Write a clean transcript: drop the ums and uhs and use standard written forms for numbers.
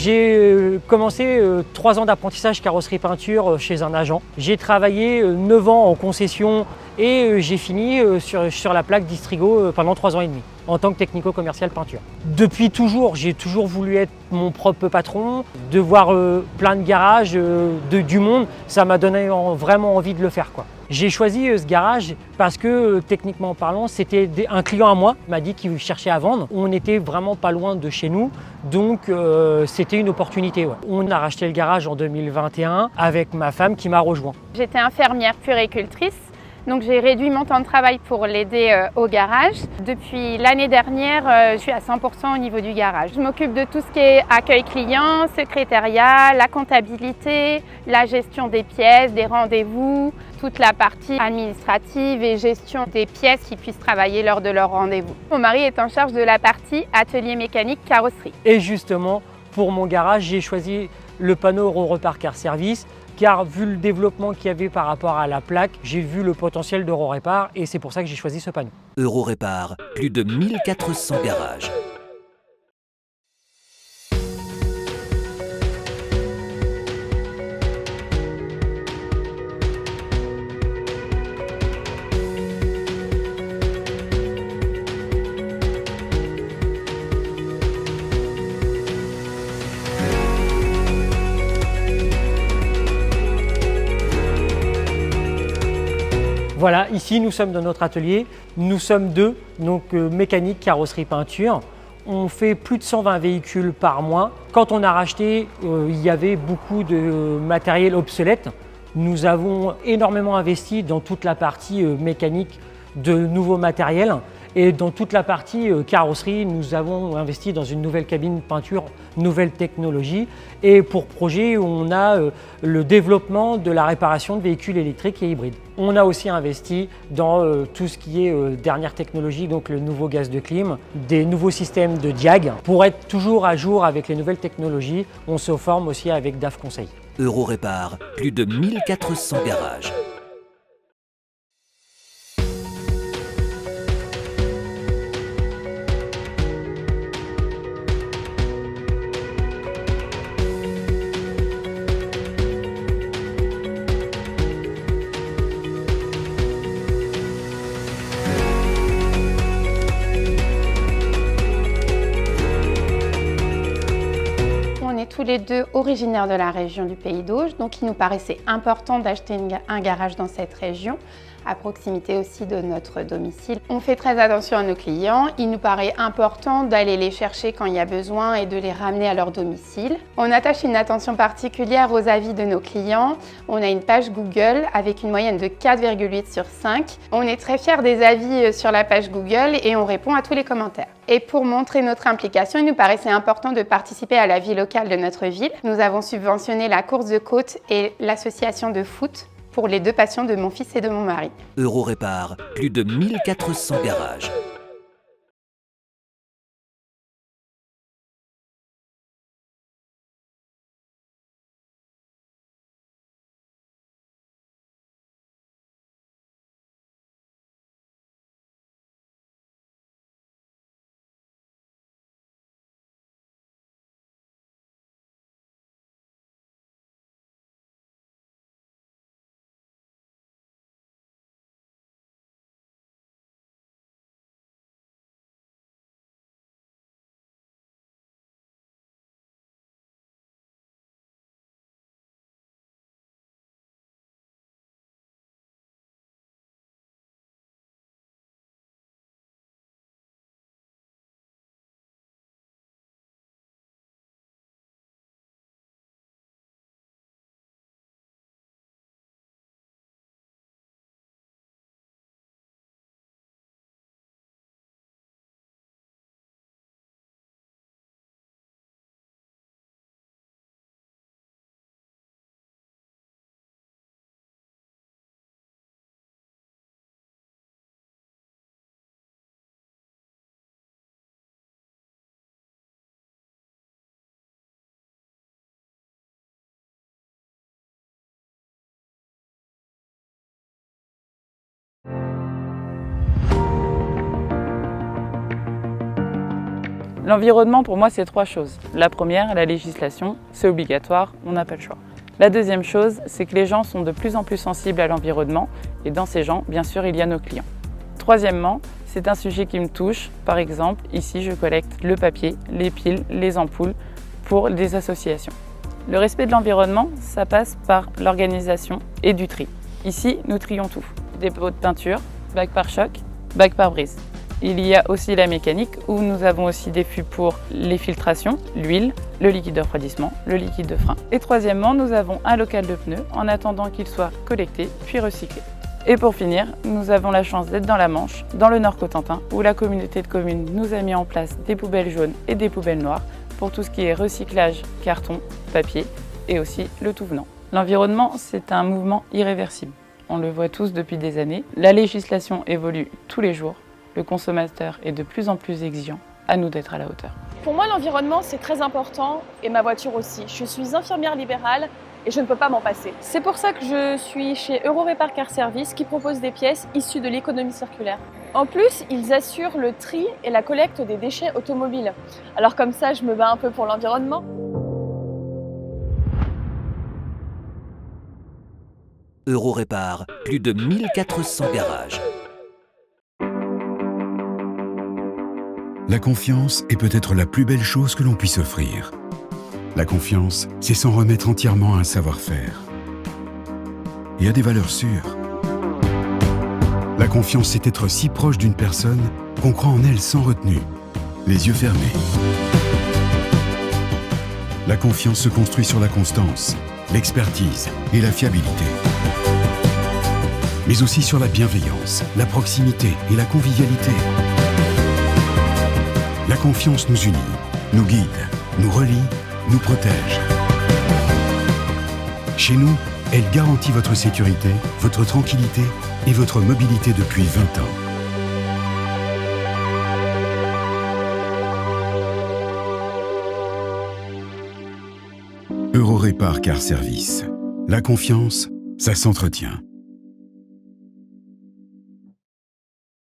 J'ai commencé 3 ans d'apprentissage carrosserie peinture chez un agent. J'ai travaillé 9 ans en concession et j'ai fini sur la plaque d'Istrigo pendant 3 ans et demi en tant que technico-commercial peinture. Depuis toujours, j'ai toujours voulu être mon propre patron, de voir plein de garages, du monde, ça m'a donné vraiment envie de le faire, quoi. J'ai choisi ce garage parce que techniquement parlant, c'était un client à moi qui m'a dit qu'il cherchait à vendre. On n'était vraiment pas loin de chez nous, donc c'était une opportunité. Ouais. On a racheté le garage en 2021 avec ma femme qui m'a rejoint. J'étais infirmière puéricultrice. Donc j'ai réduit mon temps de travail pour l'aider au garage. Depuis l'année dernière, je suis à 100% au niveau du garage. Je m'occupe de tout ce qui est accueil client, secrétariat, la comptabilité, la gestion des pièces, des rendez-vous, toute la partie administrative et gestion des pièces qui puissent travailler lors de leur rendez-vous. Mon mari est en charge de la partie atelier mécanique carrosserie. Et justement, pour mon garage, j'ai choisi le panneau EuroRepar Car Service, car vu le développement qu'il y avait par rapport à la plaque, j'ai vu le potentiel d'EuroRepar et c'est pour ça que j'ai choisi ce panneau. EuroRepar, plus de 1400 garages. Voilà, ici nous sommes dans notre atelier, nous sommes deux, donc mécanique, carrosserie, peinture. On fait plus de 120 véhicules par mois. Quand on a racheté, il y avait beaucoup de matériel obsolète. Nous avons énormément investi dans toute la partie mécanique de nouveaux matériels et dans toute la partie carrosserie, nous avons investi dans une nouvelle cabine peinture, nouvelle technologie. Et pour projet, on a le développement de la réparation de véhicules électriques et hybrides. On a aussi investi dans tout ce qui est dernière technologie, donc le nouveau gaz de clim, des nouveaux systèmes de diag. Pour être toujours à jour avec les nouvelles technologies, on se forme aussi avec DAF Conseil. EuroRepar, plus de 1400 garages. On est tous les deux originaires de la région du Pays d'Auge, donc il nous paraissait important d'acheter un garage dans cette région, à proximité aussi de notre domicile. On fait très attention à nos clients, il nous paraît important d'aller les chercher quand il y a besoin et de les ramener à leur domicile. On attache une attention particulière aux avis de nos clients. On a une page Google avec une moyenne de 4,8 sur 5. On est très fiers des avis sur la page Google et on répond à tous les commentaires. Et pour montrer notre implication, il nous paraissait important de participer à la vie locale de notre ville. Nous avons subventionné la course de côte et l'association de foot pour les deux passions de mon fils et de mon mari. EuroRepar, plus de 1400 garages. L'environnement, pour moi, c'est 3 choses. La première, la législation, c'est obligatoire, on n'a pas le choix. La deuxième chose, c'est que les gens sont de plus en plus sensibles à l'environnement et dans ces gens, bien sûr, il y a nos clients. Troisièmement, c'est un sujet qui me touche. Par exemple, ici, je collecte le papier, les piles, les ampoules pour des associations. Le respect de l'environnement, ça passe par l'organisation et du tri. Ici, nous trions tout. Des pots de peinture, bacs par choc, bacs par brise. Il y a aussi la mécanique où nous avons aussi des fûts pour les filtrations, l'huile, le liquide de refroidissement, le liquide de frein. Et troisièmement, nous avons un local de pneus en attendant qu'il soit collecté puis recyclé. Et pour finir, nous avons la chance d'être dans la Manche, dans le Nord-Cotentin, où la communauté de communes nous a mis en place des poubelles jaunes et des poubelles noires pour tout ce qui est recyclage, carton, papier et aussi le tout venant. L'environnement, c'est un mouvement irréversible. On le voit tous depuis des années. La législation évolue tous les jours. Le consommateur est de plus en plus exigeant. À nous d'être à la hauteur. Pour moi, l'environnement, c'est très important et ma voiture aussi. Je suis infirmière libérale et je ne peux pas m'en passer. C'est pour ça que je suis chez Eurorepar Car Service qui propose des pièces issues de l'économie circulaire. En plus, ils assurent le tri et la collecte des déchets automobiles. Alors comme ça, je me bats un peu pour l'environnement. Eurorepar, plus de 1400 garages. La confiance est peut-être la plus belle chose que l'on puisse offrir. La confiance, c'est s'en remettre entièrement à un savoir-faire et à des valeurs sûres. La confiance, c'est être si proche d'une personne qu'on croit en elle sans retenue, les yeux fermés. La confiance se construit sur la constance, l'expertise et la fiabilité. Mais aussi sur la bienveillance, la proximité et la convivialité. La confiance nous unit, nous guide, nous relie, nous protège. Chez nous, elle garantit votre sécurité, votre tranquillité et votre mobilité depuis 20 ans. Eurorepar Car Service. La confiance, ça s'entretient.